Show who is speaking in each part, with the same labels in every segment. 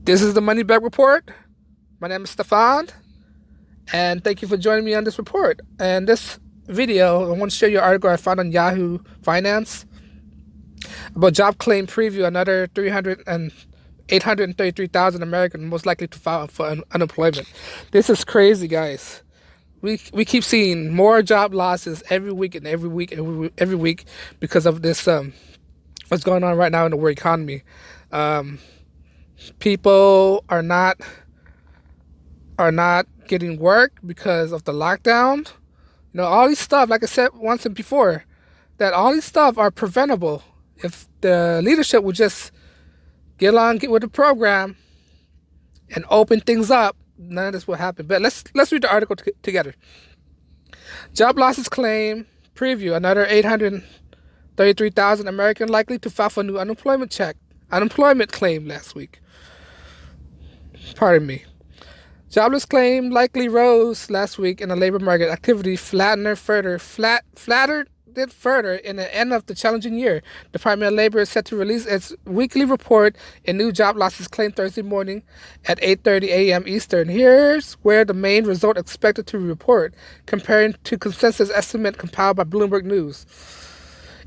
Speaker 1: This is the Money Back Report. My name is Stefan, and thank you for joining me on this report. And this video, I want to show you an article I found on Yahoo Finance about job claim preview. Another 833,000 Americans most likely to file for unemployment. This is crazy, guys. We keep seeing more job losses every week and every week because of this what's going on right now in the world economy. People are not getting work because of the lockdown. You know, all these stuff, like I said once and before, that all these stuff are preventable if the leadership would just get with the program and open things up. None of this will happen. But let's read the article together. Job losses claim preview. Another 833,000 Americans likely to file for new unemployment claim last week. Pardon me. Jobless claim likely rose last week in the labor market. Activity flattered further in the end of the challenging year. The Department of Labor is set to release its weekly report in new job losses claim Thursday morning at 8:30 a.m. Eastern. Here's where the main result expected to report, comparing to consensus estimate compiled by Bloomberg News.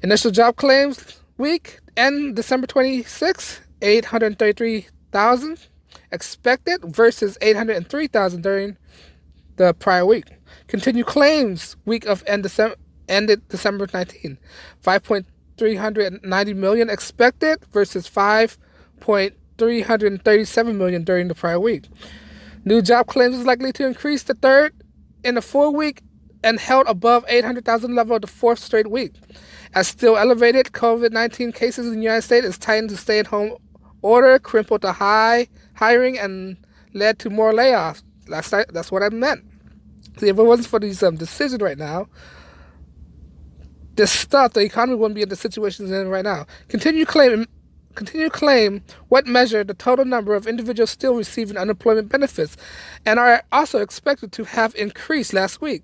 Speaker 1: Initial job claims week end December 26, 833,000 expected versus 803,000 during the prior week. Continued claims week of ended December 19. 5.390 million expected versus 5.337 million during the prior week. New job claims is likely to increase the third in a 4-week and held above 800,000 level the fourth straight week. As still elevated COVID-19 cases in the United States is tightened to stay-at-home order, crippled the hiring and led to more layoffs. That's what I meant. See, if it wasn't for these decisions right now, this stuff, the economy wouldn't be in the situation it's in right now. Continue claim what measure the total number of individuals still receiving unemployment benefits and are also expected to have increased last week.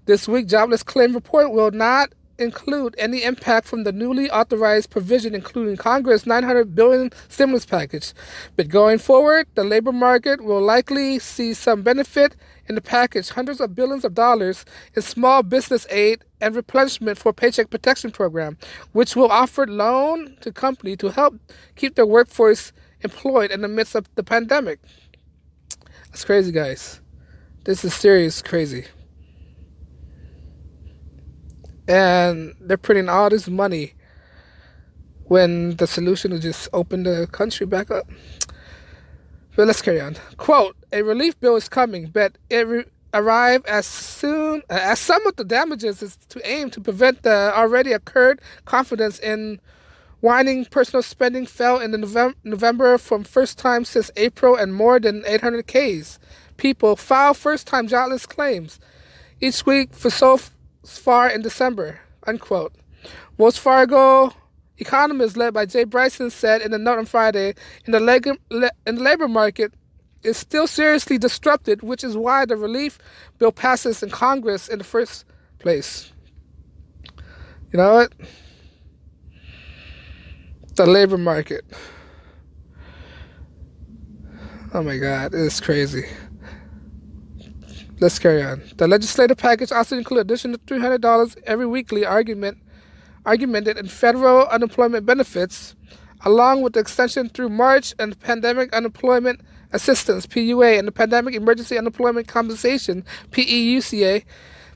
Speaker 1: This week, jobless claim report will not include any impact from the newly authorized provision, including Congress' $900 billion stimulus package. But going forward, the labor market will likely see some benefit in the package, hundreds of billions of dollars in small business aid and replenishment for Paycheck Protection Program, which will offer loan to companies to help keep their workforce employed in the midst of the pandemic. That's crazy, guys. This is serious crazy. And they're printing all this money when the solution is just open the country back up. But let's carry on. Quote, a relief bill is coming, but it arrive as soon as some of the damages is to aim to prevent the already occurred confidence in waning personal spending fell in the November from first time since April, and more than 800,000 people filed first-time jobless claims each week for so far in December, unquote. Wells Fargo economist led by Jay Bryson said in a note on Friday, in the labor market is still seriously disrupted, which is why the relief bill passes in Congress in the first place. You know what? The labor market. Oh my God, it's crazy. Let's carry on. The legislative package also includes additional $300 every weekly argumented in federal unemployment benefits, along with the extension through March and Pandemic Unemployment Assistance (PUA) and the Pandemic Emergency Unemployment Compensation (PEUCA)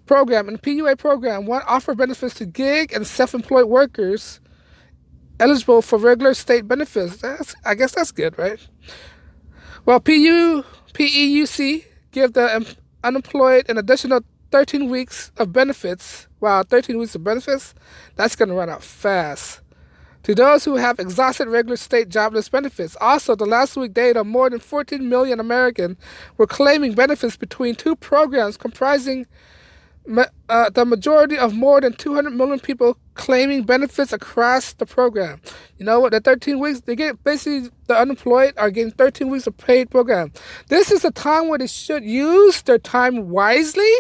Speaker 1: program. And the PUA program will offer benefits to gig and self-employed workers eligible for regular state benefits. I guess that's good, right? Well, PEUC give the unemployed an additional 13 weeks of benefits. Wow, 13 weeks of benefits? That's going to run out fast. To those who have exhausted regular state jobless benefits. Also, the last week data, more than 14 million Americans were claiming benefits between two programs, comprising the majority of more than 200 million people claiming benefits across the program. You know what? The 13 weeks, they get basically the unemployed are getting 13 weeks of paid program. This is a time where they should use their time wisely.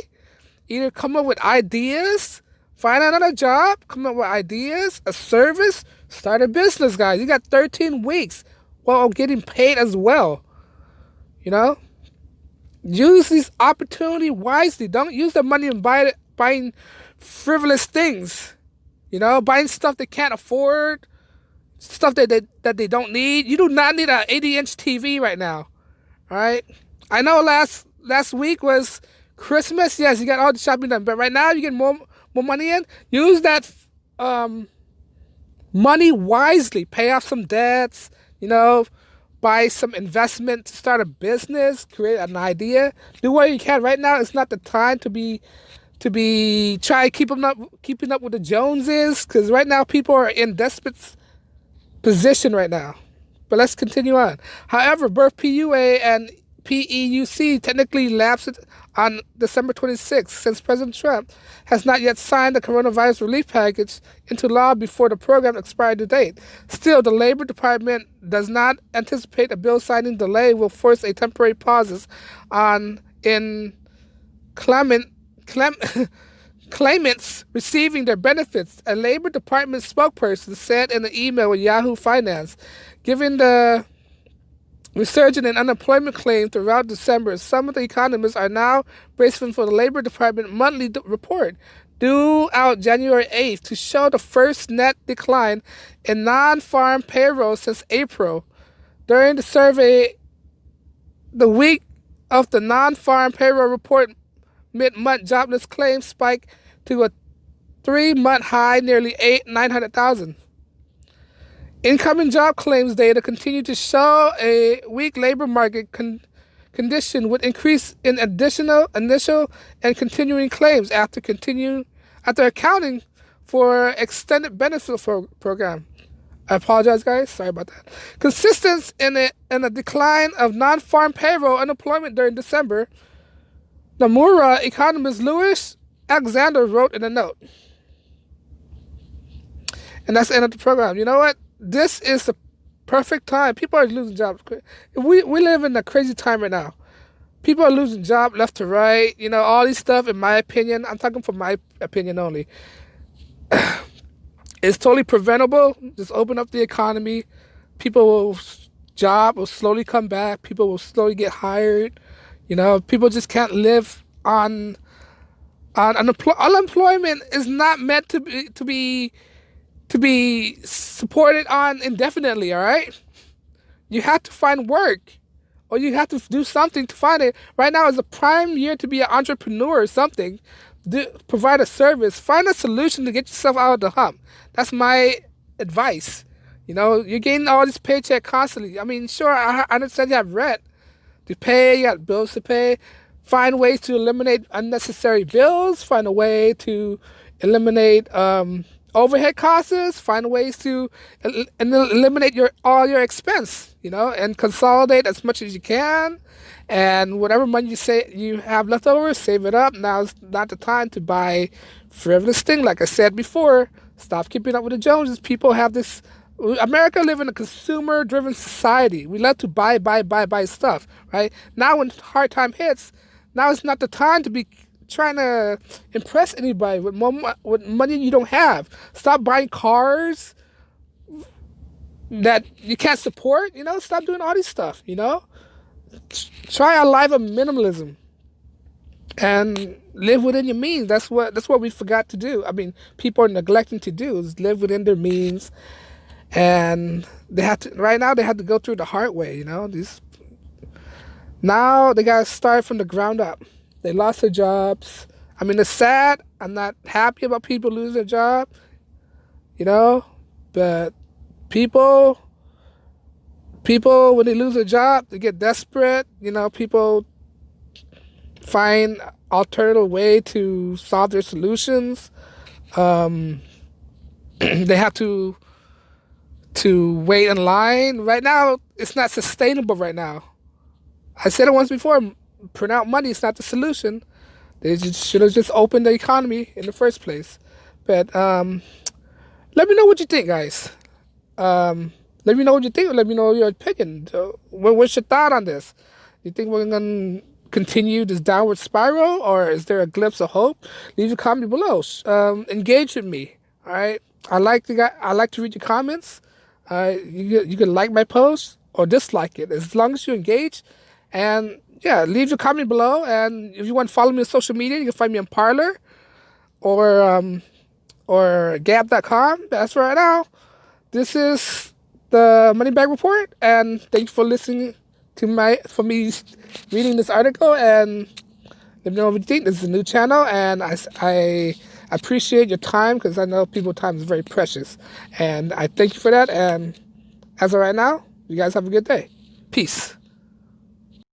Speaker 1: Either come up with ideas, find another job, come up with ideas, a service, start a business, guys. You got 13 weeks. while getting paid as well. You know, use this opportunity wisely. Don't use the money and buying frivolous things. You know, buying stuff they can't afford, stuff that they don't need. You do not need an 80-inch TV right now. All right. I know last week was Christmas. Yes, you got all the shopping done, but right now you get more money in. Use that money wisely. Pay off some debts. You know, buy some investment to start a business, create an idea. Do what you can. Right now, it's not the time to be try keeping up with the Joneses, because right now people are in desperate position right now. But let's continue on. However, both PUA and PEUC technically lapsed on December 26th, since President Trump has not yet signed the coronavirus relief package into law before the program expired date. Still, the Labor Department does not anticipate a bill signing delay will force a temporary pauses in claimants receiving their benefits. A Labor Department spokesperson said in an email with Yahoo Finance, given the resurgence in unemployment claims throughout December, some of the economists are now bracing for the Labor Department monthly report due out January 8th to show the first net decline in non-farm payroll since April. During the survey, the week of the non-farm payroll report, mid-month jobless claims spiked to a 3-month high, nearly 900,000. Incoming job claims data continue to show a weak labor market condition with increase in initial and continuing claims after accounting for extended benefit program. I apologize, guys. Sorry about that. Consistent in a decline of non-farm payroll unemployment during December, Nomura economist Louis Alexander wrote in a note. And that's the end of the program. You know what? This is the perfect time. People are losing jobs. We live in a crazy time right now. People are losing jobs left to right. You know, all these stuff, in my opinion, I'm talking from my opinion only, it's totally preventable. Just open up the economy. Job will slowly come back. People will slowly get hired. You know, people just can't live on unemployment is not meant to be supported on indefinitely. All right, you have to find work, or you have to do something to find it. Right now is a prime year to be an entrepreneur or something. Provide a service, find a solution to get yourself out of the hump. That's my advice. You know, you're getting all this paycheck constantly. I mean, sure, I understand you have rent to pay, you got bills to pay. Find ways to eliminate unnecessary bills. Find a way to eliminate overhead costs. Find ways to eliminate all your expense. You know, and consolidate as much as you can. And whatever money you have left over, save it up. Now is not the time to buy frivolous thing. Like I said before, stop keeping up with the Joneses. People have this. America live in a consumer-driven society. We love to buy stuff, right? Now when hard time hits, now it's not the time to be trying to impress anybody with money you don't have. Stop buying cars that you can't support. You know, stop doing all this stuff. You know, try a life of minimalism and live within your means. That's what we forgot to do. I mean, people are neglecting to do is live within their means, and they have to. Right now, they have to go through the hard way. You know, now they gotta start from the ground up. They lost their jobs. I mean, it's sad. I'm not happy about people losing their job. You know, but people when they lose their job, they get desperate. You know, people find alternative way to solve their solutions. They have to wait in line. Right now, it's not sustainable right now. I said it once before, print out money is not the solution. They should have just opened the economy in the first place. But let me know what you think, guys. Let me know what you think. Let me know your opinion. What's your thought on this? You think we're going to continue this downward spiral, or is there a glimpse of hope? Leave a comment below. Engage with me. All right. I like to read your comments. You can like my posts. or dislike it. As long as you engage, and yeah, leave your comment below. And if you want to follow me on social media, you can find me on Parler or Gab.com. That's right now. This is the Money Bag Report, and thank you for listening to me reading this article. And let me know what you think. This is a new channel, and I appreciate your time, because I know people's time is very precious, and I thank you for that. And as of right now, you guys have a good day. Peace.